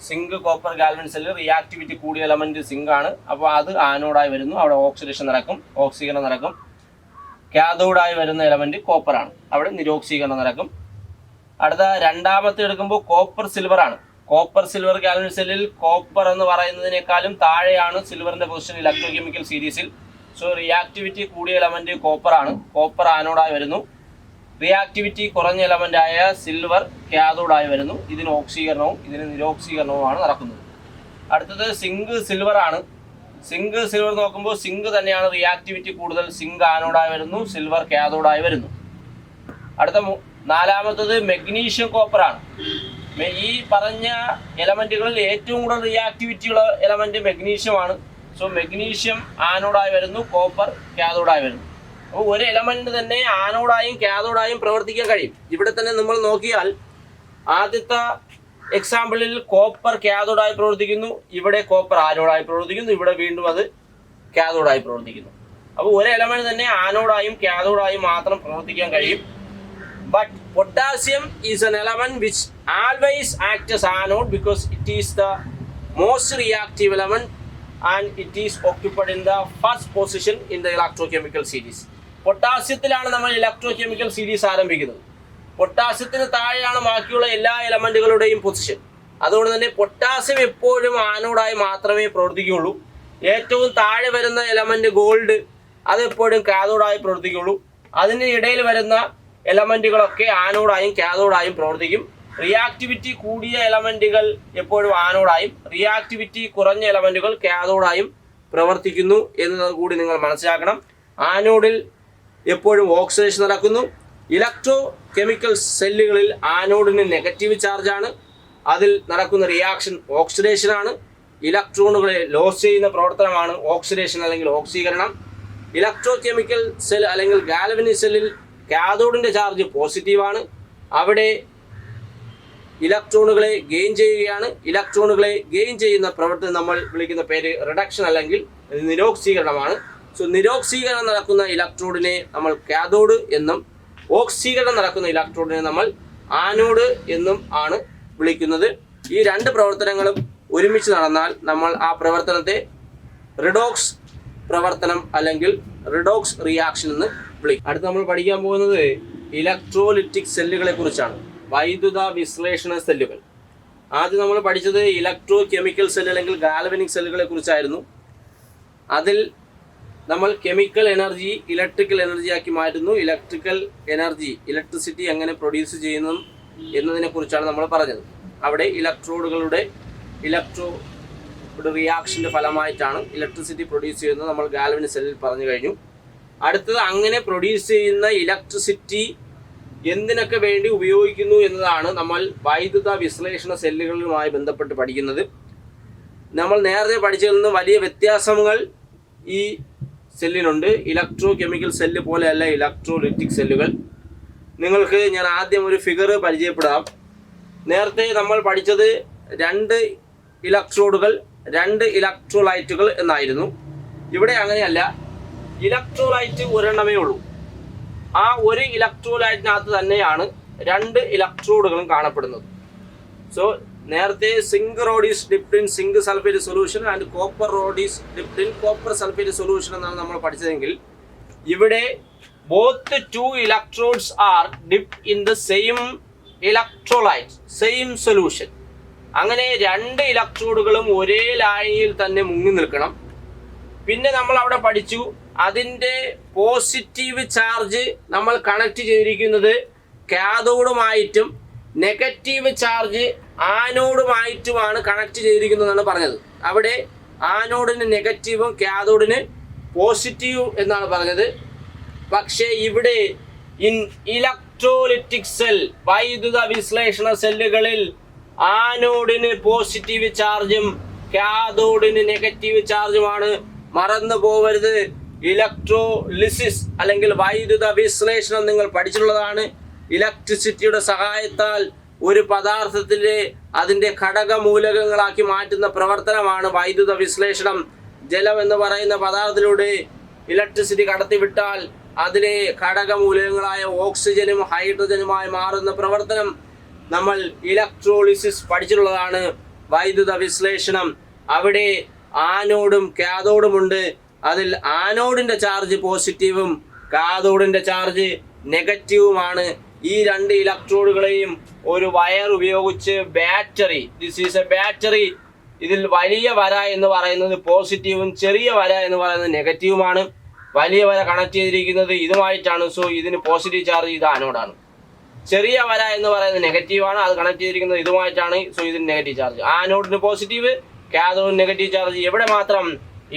Zinc copper galvanic cell reactivity കൂടിയ എലമെന്റ് സിങ്ക് ആണ്. അപ്പോൾ അത് ആനോഡായി വരുന്നു, അവിടെ ഓക്സിഡേഷൻ നടക്കും, ഓക്സീകരണം നടക്കും. കാഥോഡായി വരുന്ന എലമെന്റ് കോപ്പർ ആണ്, അവിടെ നിരോക്സീകരണം നടക്കും. അടുത്ത രണ്ടാമത്തെ എടുക്കുമ്പോൾ കോപ്പർ സിൽവർ ആണ്. കോപ്പർ സിൽവർ ഗാൽവനിക് സെല്ലിൽ കോപ്പർ എന്ന് പറയുന്നതിനേക്കാളും താഴെയാണ് സിൽവറിന്റെ പൊസിഷൻ ഇലക്ട്രോകെമിക്കൽ സീരീസിൽ. സോ റിയാക്ടിവിറ്റി കൂടിയ എലമെന്റ് കോപ്പർ ആണ്, കോപ്പർ ആനോഡായി വരുന്നു. റിയാക്ടിവിറ്റി കുറഞ്ഞ എലമെന്റായ സിൽവർ കാഥോഡായി വരുന്നു. ഇതിന് ഓക്സീകരണവും ഇതിന് നിരോക്സീകരണവുമാണ് നടക്കുന്നത്. അടുത്തത് സിങ്ക് സിൽവർ ആണ്. സിങ്ക് സിൽവർ നോക്കുമ്പോൾ സിങ്ക് തന്നെയാണ് റിയാക്ടിവിറ്റി കൂടുതൽ, സിങ്ക് ആനോഡായി വരുന്നു, സിൽവർ കാഥോഡായി വരുന്നു. അടുത്ത നാലാമത്തത് മെഗ്നീഷ്യം കോപ്പർ ആണ്. ഈ പറഞ്ഞ എലമെന്റുകളിൽ ഏറ്റവും കൂടുതൽ റിയാക്ടിവിറ്റി ഉള്ള എലമെന്റ് മെഗ്നീഷ്യമാണ്. സോ മെഗ്നീഷ്യം ആനോഡായി വരുന്നു, കോപ്പർ കാഥോഡായി വരുന്നു. അപ്പോൾ ഒരു എലമെന്റ് തന്നെ ആനോഡായും കാഥോഡായും പ്രവർത്തിക്കാൻ കഴിയും. ഇവിടെ തന്നെ നമ്മൾ നോക്കിയാൽ ആദ്യത്തെ എക്സാമ്പിളിൽ കോപ്പർ കാഥോഡായി പ്രവർത്തിക്കുന്നു, ഇവിടെ കോപ്പർ ആനോഡായി പ്രവർത്തിക്കുന്നു, ഇവിടെ വീണ്ടും അത് കാഥോഡായി പ്രവർത്തിക്കുന്നു. അപ്പോൾ ഒരു എലമെന്റ് തന്നെ ആനോഡായും കാഥോഡായും മാത്രം പ്രവർത്തിക്കാൻ കഴിയും. But potassium is an element which always acts as anode because it is the most reactive element and it is occupied in the first position in the electrochemical series. പൊട്ടാസ്യത്തിലാണ് നമ്മൾ ഇലക്ട്രോകെമിക്കൽ സീരീസ് ആരംഭിക്കുന്നത്. പൊട്ടാസ്യത്തിന് താഴെയാണ് ബാക്കിയുള്ള എല്ലാ എലമെന്റുകളുടെയും position. അതുകൊണ്ട് തന്നെ potassium എപ്പോഴും ആനോഡായി മാത്രമേ പ്രവർത്തിക്കുകയുള്ളൂ. ഏറ്റവും താഴെ വരുന്ന എലമെന്റ് ഗോൾഡ്, അതെപ്പോഴും കാഥോഡായി പ്രവർത്തിക്കുകയുള്ളൂ. അതിന് ഇടയിൽ വരുന്ന എലമെന്റുകളൊക്കെ ആനോഡായും കാഥോഡായും പ്രവർത്തിക്കും. റിയാക്ടിവിറ്റി കൂടിയ എലമെന്റുകൾ എപ്പോഴും ആനോഡായും, റിയാക്ടിവിറ്റി കുറഞ്ഞ എലമെന്റുകൾ കാഥോഡായും പ്രവർത്തിക്കുന്നു എന്നത് കൂടി നിങ്ങൾ മനസ്സിലാക്കണം. ആനോഡിൽ എപ്പോഴും ഓക്സിഡേഷൻ നടക്കുന്നു. ഇലക്ട്രോ കെമിക്കൽ സെല്ലുകളിൽ ആനോഡിന് നെഗറ്റീവ് ചാർജാണ്. അതിൽ നടക്കുന്ന റിയാക്ഷൻ ഓക്സിഡേഷനാണ്. ഇലക്ട്രോണുകളെ ലോസ് ചെയ്യുന്ന പ്രവർത്തനമാണ് ഓക്സിഡേഷൻ അല്ലെങ്കിൽ ഓക്സീകരണം. ഇലക്ട്രോ കെമിക്കൽ സെൽ അല്ലെങ്കിൽ ഗാൽവനിക് സെല്ലിൽ കാഥോഡിൻ്റെ ചാർജ് പോസിറ്റീവാണ്. അവിടെ ഇലക്ട്രോണുകളെ ഗെയിൻ ചെയ്യുകയാണ്. ഇലക്ട്രോണുകളെ ഗെയിൻ ചെയ്യുന്ന പ്രവർത്തനം നമ്മൾ വിളിക്കുന്ന പേര് റിഡക്ഷൻ അല്ലെങ്കിൽ നിരോക്സീകരണമാണ്. സോ നിരോക്സീകരണം നടക്കുന്ന ഇലക്ട്രോഡിനെ നമ്മൾ കാഥോഡ് എന്നും ഓക്സീകരണം നടക്കുന്ന ഇലക്ട്രോഡിനെ നമ്മൾ ആനോഡ് എന്നും ആണ് വിളിക്കുന്നത്. ഈ രണ്ട് പ്രവർത്തനങ്ങളും ഒരുമിച്ച് നടന്നാൽ നമ്മൾ ആ പ്രവർത്തനത്തെ റിഡോക്സ് പ്രവർത്തനം അല്ലെങ്കിൽ റിഡോക്സ് റിയാക്ഷൻ എന്ന് വിളിക്കും. അടുത്ത് നമ്മൾ പഠിക്കാൻ പോകുന്നത് ഇലക്ട്രോലിറ്റിക് സെല്ലുകളെ കുറിച്ചാണ്, വൈദ്യുത വിശ്ലേഷണ സെല്ലുകൾ. ആദ്യം നമ്മൾ പഠിച്ചത് ഇലക്ട്രോ കെമിക്കൽ സെൽ അല്ലെങ്കിൽ ഗാൽവനിക് സെല്ലുകളെ കുറിച്ചായിരുന്നു. അതിൽ നമ്മൾ കെമിക്കൽ എനർജി ഇലക്ട്രിക്കൽ എനർജിയാക്കി മാറ്റുന്നു. ഇലക്ട്രിക്കൽ എനർജി, ഇലക്ട്രിസിറ്റി എങ്ങനെ പ്രൊഡ്യൂസ് ചെയ്യുന്നു എന്നതിനെ കുറിച്ചാണ് നമ്മൾ പറഞ്ഞത്. അവിടെ ഇലക്ട്രോഡുകളുടെ റിയാക്ഷൻ്റെ ഫലമായിട്ടാണ് ഇലക്ട്രിസിറ്റി പ്രൊഡ്യൂസ് ചെയ്യുന്നത് നമ്മൾ ഗാൽവനിക് സെല്ലിൽ പറഞ്ഞു കഴിഞ്ഞു. അടുത്തത് അങ്ങനെ പ്രൊഡ്യൂസ് ചെയ്യുന്ന ഇലക്ട്രിസിറ്റി എന്തിനൊക്കെ വേണ്ടി ഉപയോഗിക്കുന്നു എന്നതാണ് നമ്മൾ വൈദ്യുത വിശ്ലേഷണ സെല്ലുകളുമായി ബന്ധപ്പെട്ട് പഠിക്കുന്നത്. നമ്മൾ നേരത്തെ പഠിച്ചതിൽ നിന്ന് വലിയ വ്യത്യാസങ്ങൾ ഈ സെല്ലിനുണ്ട്. ഇലക്ട്രോ കെമിക്കൽ സെല്ല് പോലെയല്ല ഇലക്ട്രോലിറ്റിക് സെല്ലുകൾ. നിങ്ങൾക്ക് ഞാൻ ആദ്യം ഒരു ഫിഗർ പരിചയപ്പെടാം. നേരത്തെ നമ്മൾ പഠിച്ചത് 2 ഇലക്ട്രോഡുകൾ 2 ഇലക്ട്രോലൈറ്റുകൾ എന്നായിരുന്നു. ഇവിടെ അങ്ങനെയല്ല, ഇലക്ട്രോലൈറ്റ് ഒരെണ്ണമേ ഉള്ളൂ. ആ ഒരു ഇലക്ട്രോലൈറ്റിനകത്ത് തന്നെയാണ് 2 ഇലക്ട്രോഡുകളും കാണപ്പെടുന്നത്. സോ നേരത്തെ zinc rod is dipped in zinc sulphate solution and copper rod is dipped in copper sulphate solution എന്നാണ് നമ്മൾ പഠിച്ചതെങ്കിൽ ഇവിടെ both 2 electrodes are dipped in the same electrolyte same solution. അങ്ങനെ 2 ഇലക്ട്രോഡുകളും ഒരേ ലായനിയിൽ തന്നെ മുങ്ങി നിൽക്കണം. പിന്നെ നമ്മൾ അവിടെ പഠിച്ചു അതിൻ്റെ പോസിറ്റീവ് ചാർജ് നമ്മൾ കണക്ട് ചെയ്തിരിക്കുന്നത് കാഥോഡുമായിട്ടും നെഗറ്റീവ് ചാർജ് ആനോഡുമായിട്ടുമാണ് കണക്ട് ചെയ്തിരിക്കുന്നതെന്നാണ് പറഞ്ഞത്. അവിടെ ആനോഡിന് നെഗറ്റീവും കാഥോഡിന് പോസിറ്റീവ് എന്നാണ് പറഞ്ഞത്. പക്ഷേ ഇവിടെ ഇൻ ഇലക്ട്രോലിറ്റിക് സെൽ വൈദ്യുത വിശ്ലേഷണ സെല്ലുകളിൽ ആനോഡിന് പോസിറ്റീവ് ചാർജും കാഥോഡിന് നെഗറ്റീവ് ചാർജുമാണ്. മറന്നു പോവരുത്. ഇലക്ട്രോലിസിസ് അല്ലെങ്കിൽ വൈദ്യുത വിശ്ലേഷണം നിങ്ങൾ പഠിച്ചിട്ടുള്ളതാണ്. ഇലക്ട്രിസിറ്റിയുടെ സഹായത്താൽ ഒരു പദാർത്ഥത്തിലെ അതിൻ്റെ ഘടകമൂലകങ്ങളാക്കി മാറ്റുന്ന പ്രവർത്തനമാണ് വൈദ്യുത വിശ്ലേഷണം. ജലം എന്ന് പറയുന്ന പദാർത്ഥത്തിലൂടെ ഇലക്ട്രിസിറ്റി കടത്തിവിട്ടാൽ അതിലെ ഘടകമൂലകങ്ങളായ ഓക്സിജനും ഹൈഡ്രജനുമായി മാറുന്ന പ്രവർത്തനം നമ്മൾ ഇലക്ട്രോളിസിസ് പഠിച്ചിട്ടുള്ളതാണ്. വൈദ്യുത വിശ്ലേഷണം അവിടെ ആനോഡും കാഥോഡുമുണ്ട്. അതിൽ ആനോഡിൻ്റെ ചാർജ് പോസിറ്റീവും കാഥോഡിൻ്റെ ചാർജ് നെഗറ്റീവുമാണ്. ഈ രണ്ട് ഇലക്ട്രോഡുകളെയും ഒരു വയർ ഉപയോഗിച്ച് battery, this is A battery, ഇതിൽ വലിയ വര എന്ന് പറയുന്നത് പോസിറ്റീവും ചെറിയ വര എന്ന് പറയുന്നത് നെഗറ്റീവുമാണ്. വലിയ വര കണക്ട് ചെയ്തിരിക്കുന്നത് ഇതുമായിട്ടാണ്. സോ ഇതിന് പോസിറ്റീവ് ചാർജ് ഇത് ആനോഡാണ്. ചെറിയ വര എന്ന് പറയുന്നത് നെഗറ്റീവാണ്, അത് കണക്ട് ചെയ്തിരിക്കുന്നത് ഇതുമായിട്ടാണ്. സോ ഇതിന് നെഗറ്റീവ് ചാർജ്. ആനോഡിന് പോസിറ്റീവ്, കാഥോഡിന് നെഗറ്റീവ് ചാർജ്. എവിടെ മാത്രം?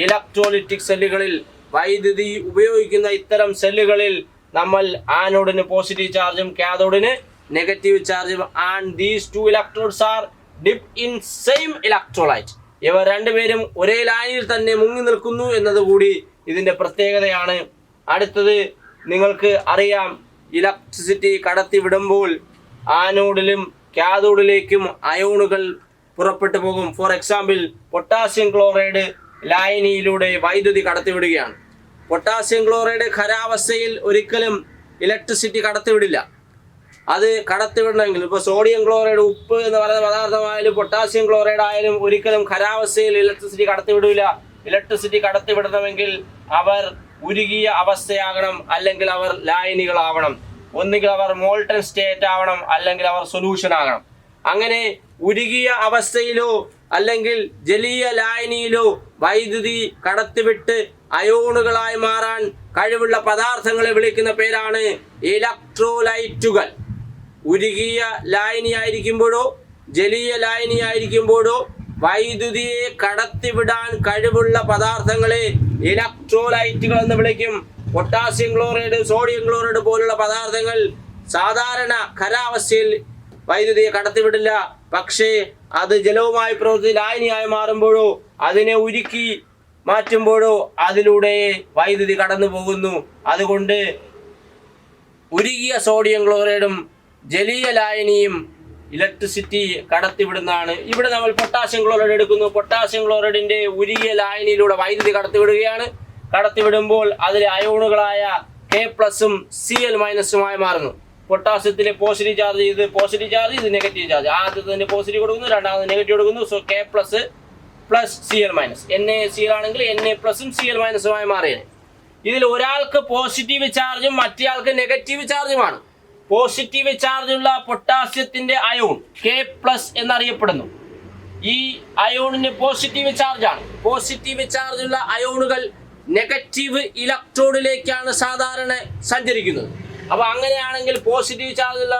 ഇലക്ട്രോലൈറ്റിക് സെല്ലുകളിൽ, വൈദ്യുതി ഉപയോഗിക്കുന്ന ഇത്തരം സെല്ലുകളിൽ നമ്മൾ ആനോഡിന് പോസിറ്റീവ് ചാർജും കാഥോഡിന് നെഗറ്റീവ് ചാർജും. And these two electrodes are dipped in same electrolyte. ഇവർ രണ്ടുപേരും ഒരേ ലൈനിൽ തന്നെ മുങ്ങി നിൽക്കുന്നു എന്നതുകൂടി ഇതിൻ്റെ പ്രത്യേകതയാണ്. അടുത്തത് നിങ്ങൾക്ക് അറിയാം, ഇലക്ട്രിസിറ്റി കടത്തിവിടുമ്പോൾ ആനോഡിലും കാഥോഡിലേക്കും അയോണുകൾ പുറപ്പെട്ടു പോകും. ഫോർ എക്സാമ്പിൾ, പൊട്ടാസ്യം ക്ലോറൈഡ് ലായനിയിലൂടെ വൈദ്യുതി കടത്തിവിടുകയാണ്. പൊട്ടാസ്യം ക്ലോറൈഡ് ഖരാവസ്ഥയിൽ ഒരിക്കലും ഇലക്ട്രിസിറ്റി കടത്തിവിടില്ല. അത് കടത്തിവിടണമെങ്കിൽ ഇപ്പോൾ സോഡിയം ക്ലോറൈഡ്, ഉപ്പ് എന്ന് പറയുന്ന പദാർത്ഥമായാലും പൊട്ടാസ്യം ക്ലോറൈഡ് ആയാലും ഒരിക്കലും ഖരാവസ്ഥയിൽ ഇലക്ട്രിസിറ്റി കടത്തിവിടില്ല. ഇലക്ട്രിസിറ്റി കടത്തിവിടണമെങ്കിൽ അവർ ഉരുകിയ അവസ്ഥയാകണം, അല്ലെങ്കിൽ അവർ ലായനികളാവണം. ഒന്നുകിൽ അവർ മോൾട്ടൺ സ്റ്റേറ്റ് ആവണം, അല്ലെങ്കിൽ അവർ സൊല്യൂഷൻ ആകണം. അങ്ങനെ ഉരുകിയ അവസ്ഥയിലോ അല്ലെങ്കിൽ ജലീയ ലായനിയിലോ വൈദ്യുതി കടത്തിവിട്ട് അയോണുകളായി മാറാൻ കഴിവുള്ള പദാർത്ഥങ്ങളെ വിളിക്കുന്ന പേരാണ് ഇലക്ട്രോലൈറ്റുകൾ. ഉരുകിയ ലായനിയായിരിക്കുമ്പോഴോ ജലീയ ലായനിയായിരിക്കുമ്പോഴോ വൈദ്യുതിയെ കടത്തിവിടാൻ കഴിവുള്ള പദാർത്ഥങ്ങളെ ഇലക്ട്രോലൈറ്റുകൾ എന്ന് വിളിക്കും. പൊട്ടാസ്യം ക്ലോറൈഡ്, സോഡിയം ക്ലോറൈഡ് പോലുള്ള പദാർത്ഥങ്ങൾ സാധാരണ ഖരാവസ്ഥയിൽ വൈദ്യുതിയെ കടത്തിവിടില്ല. പക്ഷേ അത് ജലവുമായി പ്രവർത്തിച്ച് ലായനിയായി മാറുമ്പോഴോ അതിനെ ഉരുക്കി മാറ്റുമ്പോഴോ അതിലൂടെ വൈദ്യുതി കടന്നു പോകുന്നു. അതുകൊണ്ട് ഉരുകിയ സോഡിയം ക്ലോറൈഡും ജലീയ ലായനിയും ഇലക്ട്രിസിറ്റി കടത്തിവിടുന്നതാണ്. ഇവിടെ നമ്മൾ പൊട്ടാസ്യം ക്ലോറൈഡ് എടുക്കുന്നു. പൊട്ടാസ്യം ക്ലോറൈഡിൻ്റെ ഉരുകിയ ലായനിയിലൂടെ വൈദ്യുതി കടത്തിവിടുകയാണ്. കടത്തിവിടുമ്പോൾ അതിലെ അയോണുകളായ K+ഉം Cl- മാറുന്നു. പൊട്ടാസ്യത്തിലെ പോസിറ്റീവ് ചാർജ്, ഇത് പോസിറ്റീവ് ചാർജ്, ഇത് നെഗറ്റീവ് ചാർജ്. ആദ്യത്തെ പോസിറ്റീവ് കൊടുക്കുന്നു, രണ്ടാമത് നെഗറ്റീവ് കൊടുക്കുന്നു. So K+ plus Cl-. NaCl ആണെങ്കിൽ Na+ഉം Cl- മാറിയത്. ഇതിൽ ഒരാൾക്ക് പോസിറ്റീവ് ചാർജും മറ്റേയാൾക്ക് നെഗറ്റീവ് ചാർജുമാണ്. പോസിറ്റീവ് ചാർജുള്ള പൊട്ടാസ്യത്തിന്റെ അയോൺ K+ എന്നറിയപ്പെടുന്നു. ഈ അയോണിന് പോസിറ്റീവ് ചാർജാണ്. പോസിറ്റീവ് ചാർജുള്ള അയോണുകൾ നെഗറ്റീവ് ഇലക്ട്രോഡിലേക്കാണ് സാധാരണ സഞ്ചരിക്കുന്നത്. അപ്പോൾ അങ്ങനെയാണെങ്കിൽ പോസിറ്റീവ് ചാർജുള്ള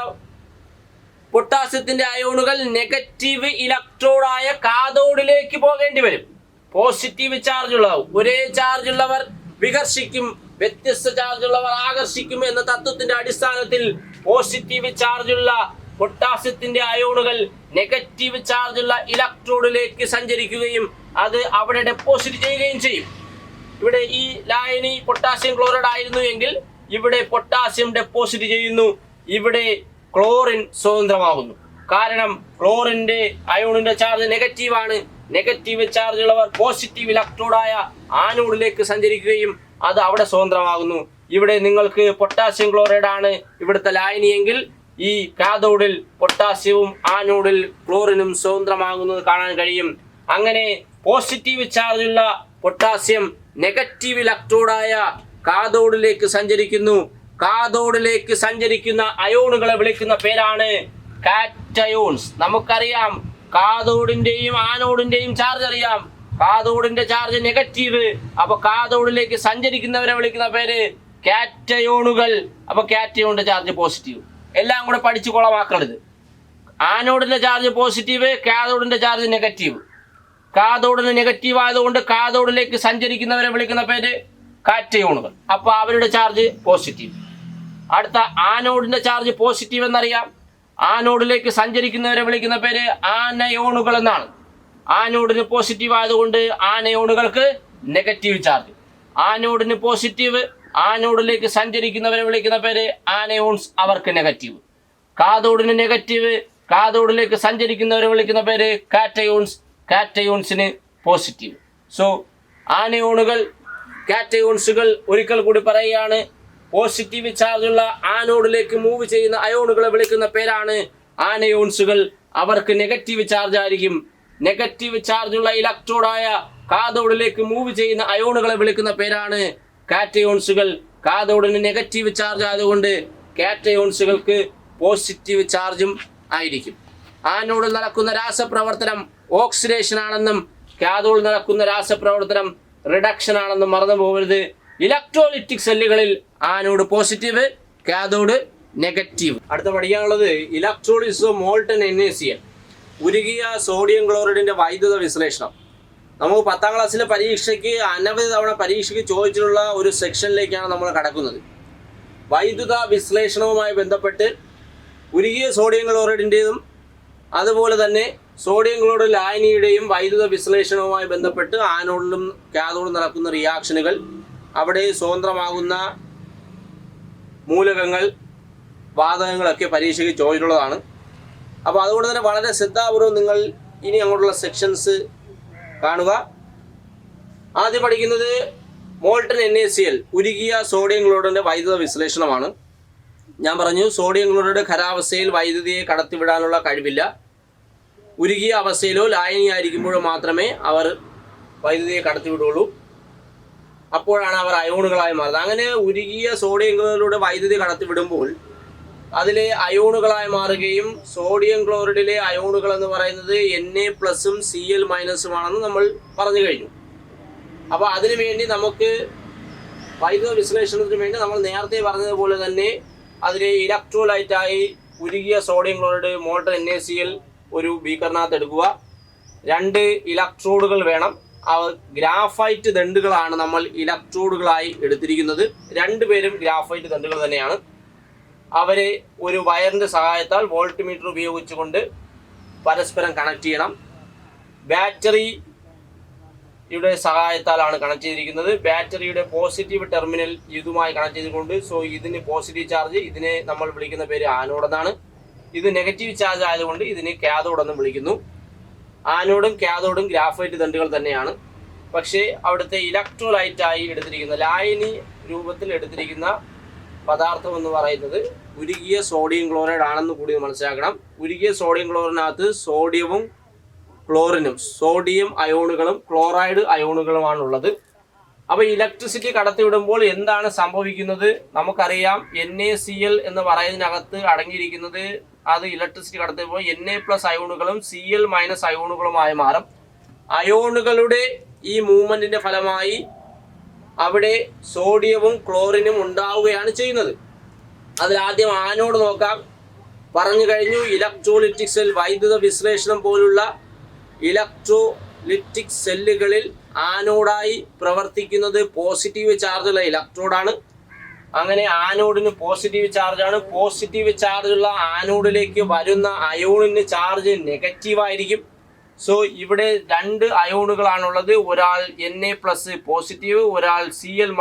പൊട്ടാസ്യത്തിന്റെ അയോണുകൾ നെഗറ്റീവ് ഇലക്ട്രോഡായ കാഥോഡിലേക്ക് പോകേണ്ടി വരും. പോസിറ്റീവ് ചാർജുള്ളവർ, ഒരേ ചാർജുള്ളവർ വികർഷിക്കും, വ്യത്യസ്ത ചാർജുള്ളവർ ആകർഷിക്കും എന്ന തത്വത്തിന്റെ അടിസ്ഥാനത്തിൽ പോസിറ്റീവ് ചാർജുള്ള പൊട്ടാസ്യത്തിന്റെ അയോണുകൾ നെഗറ്റീവ് ചാർജുള്ള ഇലക്ട്രോഡിലേക്ക് സഞ്ചരിക്കുകയും അത് അവിടെ ഡെപ്പോസിറ്റ് ചെയ്യുകയും ചെയ്യും. ഇവിടെ ഈ ലായനി പൊട്ടാസ്യം ക്ലോറൈഡ് ആയിരുന്നു എങ്കിൽ ഇവിടെ പൊട്ടാസ്യം ഡെപ്പോസിറ്റ് ചെയ്യുന്നു, ഇവിടെ ക്ലോറിൻ സ്വതന്ത്രമാകുന്നു. കാരണം ക്ലോറിന്റെ അയോണിന്റെ ചാർജ് നെഗറ്റീവാണ്. നെഗറ്റീവ് ചാർജുള്ളവർ പോസിറ്റീവ് ഇലക്ട്രോഡായ ആനോഡിലേക്ക് സഞ്ചരിക്കുകയും അത് അവിടെ സ്വതന്ത്രമാകുന്നു. ഇവിടെ നിങ്ങൾക്ക് പൊട്ടാസ്യം ക്ലോറൈഡ് ആണ് ഇവിടുത്തെ ലായനിയെങ്കിൽ ഈ കാഥോഡിൽ പൊട്ടാസ്യവും ആനോഡിൽ ക്ലോറിനും സ്വതന്ത്രമാകുന്നത് കാണാൻ കഴിയും. അങ്ങനെ പോസിറ്റീവ് ചാർജുള്ള പൊട്ടാസ്യം നെഗറ്റീവ് ഇലക്ട്രോഡായ കാഥോഡിലേക്ക് സഞ്ചരിക്കുന്നു. കാഥോഡിലേക്ക് സഞ്ചരിക്കുന്ന അയോണുകളെ വിളിക്കുന്ന പേരാണ് കാറ്റയോൺസ്. നമുക്കറിയാം കാഥോഡിന്റെയും ആനോഡിന്റെയും ചാർജ് അറിയാം. കാഥോഡിന്റെ ചാർജ് നെഗറ്റീവ്, അപ്പൊ കാഥോഡിലേക്ക് സഞ്ചരിക്കുന്നവരെ വിളിക്കുന്ന പേര് കാറ്റയോണുകൾ. അപ്പൊ കാറ്റയോണിന്റെ ചാർജ് പോസിറ്റീവ്. എല്ലാം കൂടെ പഠിച്ചു കുളമാക്കരുത്. ആനോഡിന്റെ ചാർജ് പോസിറ്റീവ്, കാഥോഡിന്റെ ചാർജ് നെഗറ്റീവ്. കാഥോഡിന് നെഗറ്റീവ് ആയതുകൊണ്ട് കാഥോഡിലേക്ക് സഞ്ചരിക്കുന്നവരെ വിളിക്കുന്ന പേര് കാറ്റയോണുകൾ. അപ്പോൾ അവരുടെ ചാർജ് പോസിറ്റീവ്. അടുത്ത ആനോഡിന്റെ ചാർജ് പോസിറ്റീവ് എന്നറിയാം. ആനോഡിലേക്ക് സഞ്ചരിക്കുന്നവരെ വിളിക്കുന്ന പേര് ആനയോണുകൾ എന്നാണ്. ആനോഡിന് പോസിറ്റീവ് ആയതുകൊണ്ട് ആനയോണുകൾക്ക് നെഗറ്റീവ് ചാർജ്. ആനോഡിന് പോസിറ്റീവ്, ആനോഡിലേക്ക് സഞ്ചരിക്കുന്നവരെ വിളിക്കുന്ന പേര് ആനയോൺസ്, അവർക്ക് നെഗറ്റീവ്. കാഥോഡിന് നെഗറ്റീവ്, കാഥോഡിലേക്ക് സഞ്ചരിക്കുന്നവരെ വിളിക്കുന്ന പേര് കാറ്റയോൺസ്, കാറ്റയോൺസിന് പോസിറ്റീവ്. സോ ആനയോണുകൾ, കാറ്റയോൺസുകൾ ഒരിക്കൽ കൂടി പറയുകയാണ്. പോസിറ്റീവ് ചാർജുള്ള ആനോഡിലേക്ക് മൂവ് ചെയ്യുന്ന അയോണുകളെ വിളിക്കുന്ന പേരാണ് ആനയോൺസുകൾ, അവർക്ക് നെഗറ്റീവ് ചാർജ് ആയിരിക്കും. നെഗറ്റീവ് ചാർജുള്ള ഇലക്ട്രോഡായ കാഥോഡിലേക്ക് മൂവ് ചെയ്യുന്ന അയോണുകളെ വിളിക്കുന്ന പേരാണ് കാറ്റയോൺസുകൾ. കാഥോഡിന് നെഗറ്റീവ് ചാർജ് ആയതുകൊണ്ട് കാറ്റയോൺസുകൾക്ക് പോസിറ്റീവ് ചാർജും ആയിരിക്കും. ആനോഡിൽ നടക്കുന്ന രാസപ്രവർത്തനം ഓക്സിഡേഷൻ ആണെന്നും കാഥോഡിൽ നടക്കുന്ന രാസപ്രവർത്തനം റിഡക്ഷൻ ആണെന്നും മറന്നു പോകരുത്. ഇലക്ട്രോലിറ്റിക് സെല്ലുകളിൽ ആനോഡ് പോസിറ്റീവ്, കാഥോഡ് നെഗറ്റീവ്. അടുത്ത പഠിക്കാനുള്ളത് ഇലക്ട്രോളിസിസ് ഓഫ് മോൾട്ടൺ NaCl, ഉരുകിയ സോഡിയം ക്ലോറൈഡിന്റെ വൈദ്യുത വിശ്ലേഷണം. നമുക്ക് 10ാം ക്ലാസ്സിലെ പരീക്ഷയ്ക്ക് അനവധി തവണ പരീക്ഷയ്ക്ക് ചോദിച്ചിട്ടുള്ള ഒരു സെക്ഷനിലേക്കാണ് നമ്മൾ കടക്കുന്നത്. വൈദ്യുത വിശ്ലേഷണവുമായി ബന്ധപ്പെട്ട് ഉരുകിയ സോഡിയം ക്ലോറൈഡിൻ്റെതും അതുപോലെ തന്നെ സോഡിയം ക്ലോറൈഡ് ലായനിയുടെയും വൈദ്യുത വിശ്ലേഷണവുമായി ബന്ധപ്പെട്ട് ആനോഡിലും കാഥോഡിലും നടക്കുന്ന റിയാക്ഷനുകൾ, അവിടെ സ്വതന്ത്രമാകുന്ന മൂലകങ്ങൾ, വാതകങ്ങളൊക്കെ പരീക്ഷയ്ക്ക് ചോദിച്ചിട്ടുള്ളതാണ്. അപ്പോൾ അതുകൊണ്ട് തന്നെ വളരെ ശ്രദ്ധാപൂർവ്വം നിങ്ങൾ ഇനി അങ്ങോട്ടുള്ള സെക്ഷൻസ് കാണുക. ആദ്യം പഠിക്കുന്നത് മോൾട്ടൺ NaCl, ഉരുകിയ സോഡിയം ക്ലോറൈഡിൻ്റെ വൈദ്യുത വിശ്ലേഷണമാണ്. ഞാൻ പറഞ്ഞു, സോഡിയം ക്ലോറൈഡ് ഖരാവസ്ഥയിൽ വൈദ്യുതിയെ കടത്തിവിടാനുള്ള കഴിവില്ല. ഉരുകിയ അവസ്ഥയിലോ ലായനിയായിരിക്കുമ്പോഴോ മാത്രമേ അവർ വൈദ്യുതിയെ കടത്തിവിടുള്ളൂ. അപ്പോഴാണ് അവർ അയോണുകളായി മാറുന്നത്. അങ്ങനെ ഉരുകിയ സോഡിയം ക്ലോറൈഡിലൂടെ വൈദ്യുതി കടത്തിവിടുമ്പോൾ അതിലെ അയോണുകളായി മാറുകയും സോഡിയം ക്ലോറൈഡിലെ അയോണുകൾ എന്ന് പറയുന്നത് Na+ഉം Cl- ആണെന്ന് നമ്മൾ പറഞ്ഞു കഴിഞ്ഞു. അപ്പോൾ അതിനു വേണ്ടി നമുക്ക് വൈദ്യുത വിശ്ലേഷണത്തിന് വേണ്ടി നമ്മൾ നേരത്തെ പറഞ്ഞതുപോലെ തന്നെ അതിലെ ഇലക്ട്രോലൈറ്റായി ഉരുകിയ സോഡിയം ക്ലോറൈഡ് മോൾട്ടൺ NaCl ഒരു ബീക്കറിനകത്ത് എടുക്കുക. 2 ഇലക്ട്രോഡുകൾ വേണം. ഗ്രാഫൈറ്റ് ദണ്ടുകളാണ് നമ്മൾ ഇലക്ട്രോഡുകളായി എടുത്തിരിക്കുന്നത്. 2 പേരും ഗ്രാഫൈറ്റ് ദണ്ടുകൾ തന്നെയാണ്. അവരെ ഒരു വയറിൻ്റെ സഹായത്താൽ വോൾട്ട്മീറ്റർ ഉപയോഗിച്ചുകൊണ്ട് പരസ്പരം കണക്ട് ചെയ്യണം. ബാറ്ററിയുടെ സഹായത്താലാണ് കണക്ട് ചെയ്തിരിക്കുന്നത്. ബാറ്ററിയുടെ പോസിറ്റീവ് ടെർമിനൽ ഇതുമായി കണക്ട് ചെയ്തിട്ടുണ്ട്. സോ ഇതിന് പോസിറ്റീവ് ചാർജ്, ഇതിനെ നമ്മൾ വിളിക്കുന്ന പേര് ആനോഡ് എന്നാണ്. ഇത് നെഗറ്റീവ് ചാർജ് ആയതുകൊണ്ട് ഇതിന് കാഥോഡ് എന്ന് വിളിക്കുന്നു. ആനോഡും കാഥോഡും ഗ്രാഫൈറ്റ് ദണ്ടുകൾ തന്നെയാണ്. പക്ഷേ അവിടുത്തെ ഇലക്ട്രോലൈറ്റായി എടുത്തിരിക്കുന്ന, ലായനി രൂപത്തിൽ എടുത്തിരിക്കുന്ന പദാർത്ഥം എന്ന് പറയുന്നത് ഉരുകിയ സോഡിയം ക്ലോറൈഡ് ആണെന്ന് കൂടി മനസ്സിലാക്കണം. ഉരുകിയ സോഡിയം ക്ലോറിനകത്ത് സോഡിയവും ക്ലോറിനും, സോഡിയം അയോണുകളും ക്ലോറൈഡ് അയോണുകളുമാണുള്ളത്. അപ്പോൾ ഇലക്ട്രിസിറ്റി കടത്തിവിടുമ്പോൾ എന്താണ് സംഭവിക്കുന്നത് നമുക്കറിയാം. NaCl എന്ന് പറയുന്നതിനകത്ത് അടങ്ങിയിരിക്കുന്നത്, അത് ഇലക്ട്രിസിറ്റി കടത്തിവിടുമ്പോൾ Na+ അയോണുകളും Cl- അയോണുകളുമായി മാറും. അയോണുകളുടെ ഈ മൂവ്മെന്റിന്റെ ഫലമായി അവിടെ സോഡിയവും ക്ലോറിനും ഉണ്ടാവുകയാണ് ചെയ്യുന്നത്. അതിലാദ്യം ആനോഡ് നോക്കാം. പറഞ്ഞു കഴിഞ്ഞു, ഇലക്ട്രോലിറ്റിക് സെൽ, വൈദ്യുത വിശ്ലേഷണം പോലുള്ള ഇലക്ട്രോലിറ്റിക് സെല്ലുകളിൽ ആനോഡായി പ്രവർത്തിക്കുന്നത് പോസിറ്റീവ് ചാർജുള്ള ഇലക്ട്രോഡാണ്. അങ്ങനെ ആനോഡിന് പോസിറ്റീവ് ചാർജാണ്. പോസിറ്റീവ് ചാർജുള്ള ആനോഡിലേക്ക് വരുന്ന അയോണിന് ചാർജ് നെഗറ്റീവായിരിക്കും. സോ ഇവിടെ 2 അയോണുകളാണുള്ളത്. ഒരാൾ Na+ പോസിറ്റീവ്, ഒരാൾ Cl-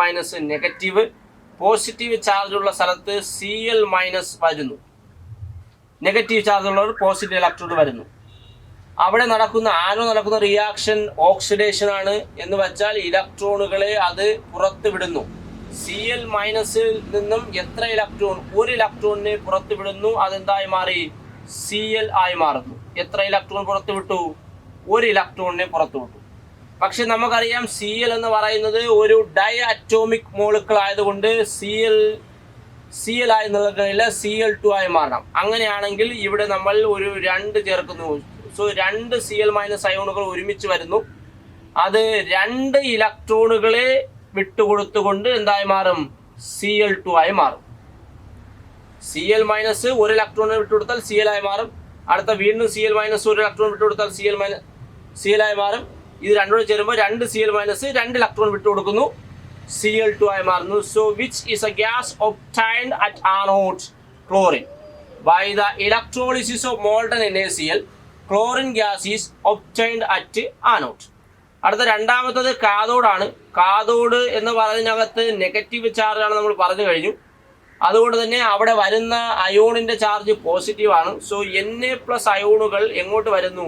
നെഗറ്റീവ്. പോസിറ്റീവ് ചാർജുള്ള സ്ഥലത്ത് Cl- വരുന്നു, നെഗറ്റീവ് ചാർജുള്ളവർ പോസിറ്റീവ് ഇലക്ട്രോഡ് വരുന്നു. അവിടെ നടക്കുന്ന റിയാക്ഷൻ ഓക്സിഡേഷൻ ആണ്. എന്ന് വെച്ചാൽ ഇലക്ട്രോണുകളെ അത് പുറത്ത് വിടുന്നു. Cl- നിന്നും എത്ര ഇലക്ട്രോൺ, ഒരു ഇലക്ട്രോണിനെ പുറത്ത് വിടുന്നു, അതെന്തായി മാറി? Cl ആയി മാറുന്നു. എത്ര ഇലക്ട്രോൺ പുറത്ത് വിട്ടു? ഒരു ഇലക്ട്രോണിനെ പുറത്തു വിട്ടു. പക്ഷെ നമുക്കറിയാം Cl എന്ന് പറയുന്നത് ഒരു ഡൈ അറ്റോമിക് മോളിക്കിൾ ആയതുകൊണ്ട് Cl ആയി നിൽക്കില്ല, Cl2 ആയി മാറണം. അങ്ങനെയാണെങ്കിൽ ഇവിടെ നമ്മൾ ഒരു 2 ചേർക്കുന്നു. സോ 2 Cl- അയോണുകൾ ഒരുമിച്ച് വരുന്നു. അത് 2 ഇലക്ട്രോണുകളെ വിട്ടുകൊടുത്തുകൊണ്ട് എന്തായി മാറും? Cl2 ആയി മാറും. Cl- ഒരു ഇലക്ട്രോണിനെ വിട്ടുകൊടുത്താൽ Cl ആയി മാറും. അടുത്ത വീണ്ടും Cl- ഒരു ഇലക്ട്രോൺ വിട്ടുകൊടുത്താൽ Cl ആയി മാറും. ഇത് രണ്ടോട് ചേരുമ്പോൾ 2 Cl- 2 ഇലക്ട്രോൺ വിട്ടുകൊടുക്കുന്നു, Cl2 ആയി മാറുന്നു. So which is a gas obtained at anode? Chlorine. By the electrolysis of molten NaCl chlorine gas is obtained at anode. അടുത്ത രണ്ടാമത്തത് കാഥോഡാണ്. കാഥോഡ് എന്ന് പറയുന്നതിനകത്ത് നെഗറ്റീവ് ചാർജാണ് നമ്മൾ പറഞ്ഞു കഴിഞ്ഞു. അതുകൊണ്ട് തന്നെ അവിടെ വരുന്ന അയോണിൻ്റെ ചാർജ് പോസിറ്റീവാണ്. സോ Na+ അയോണുകൾ എങ്ങോട്ട് വരുന്നു?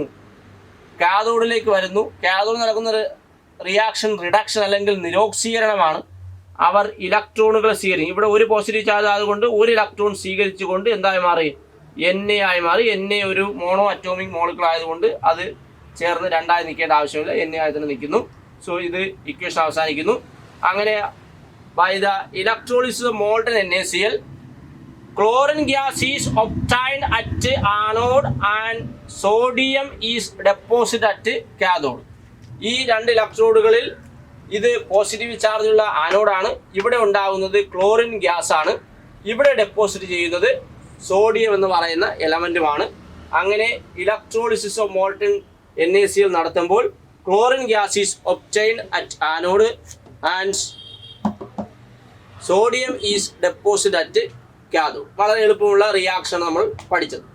കാഥോഡിലേക്ക് വരുന്നു. കാഥോഡ് നടക്കുന്ന റിയാക്ഷൻ റിഡക്ഷൻ അല്ലെങ്കിൽ നിരോക്സീകരണമാണ്. അവർ ഇലക്ട്രോണുകൾ സ്വീകരിക്കും. ഇവിടെ ഒരു പോസിറ്റീവ് ചാർജ് ആയതുകൊണ്ട് ഒരു ഇലക്ട്രോൺ സ്വീകരിച്ചുകൊണ്ട് എന്തായി മാറി? Na ആയി മാറി. Na ഒരു മോണോ അറ്റോമിക് മോളിക്യൂൾ ആയതുകൊണ്ട് അത് ചേർന്ന് രണ്ടായി നിൽക്കേണ്ട ആവശ്യമില്ല, Na ആയി തന്നെ നിൽക്കുന്നു. സോ ഇത് ഇക്വേഷൻ അവസാനിക്കുന്നു. അങ്ങനെ by the electrolysis of molten NaCl chlorine gas is obtained at anode and sodium is deposited at cathode. ഈ രണ്ട് ഇലക്ട്രോഡുകളിൽ ഇത് പോസിറ്റീവ് ചാർജുള്ള ആനോഡാണ്. ഇവിടെ ഉണ്ടാകുന്നത് ക്ലോറിൻ ഗ്യാസ് ആണ്. ഇവിടെ ഡെപ്പോസിറ്റ് ചെയ്യുന്നത് സോഡിയം എന്ന് പറയുന്ന എലമെന്റുമാണ്. അങ്ങനെ ഇലക്ട്രോളിസിസ് ഓഫ് മോൾട്ടൺ NaCl നടത്തുമ്പോൾ chlorine gas is obtained at anode and sodium is deposit at cathode. വളരെ എളുപ്പമുള്ള റിയാക്ഷൻ നമ്മൾ പഠിച്ചത്.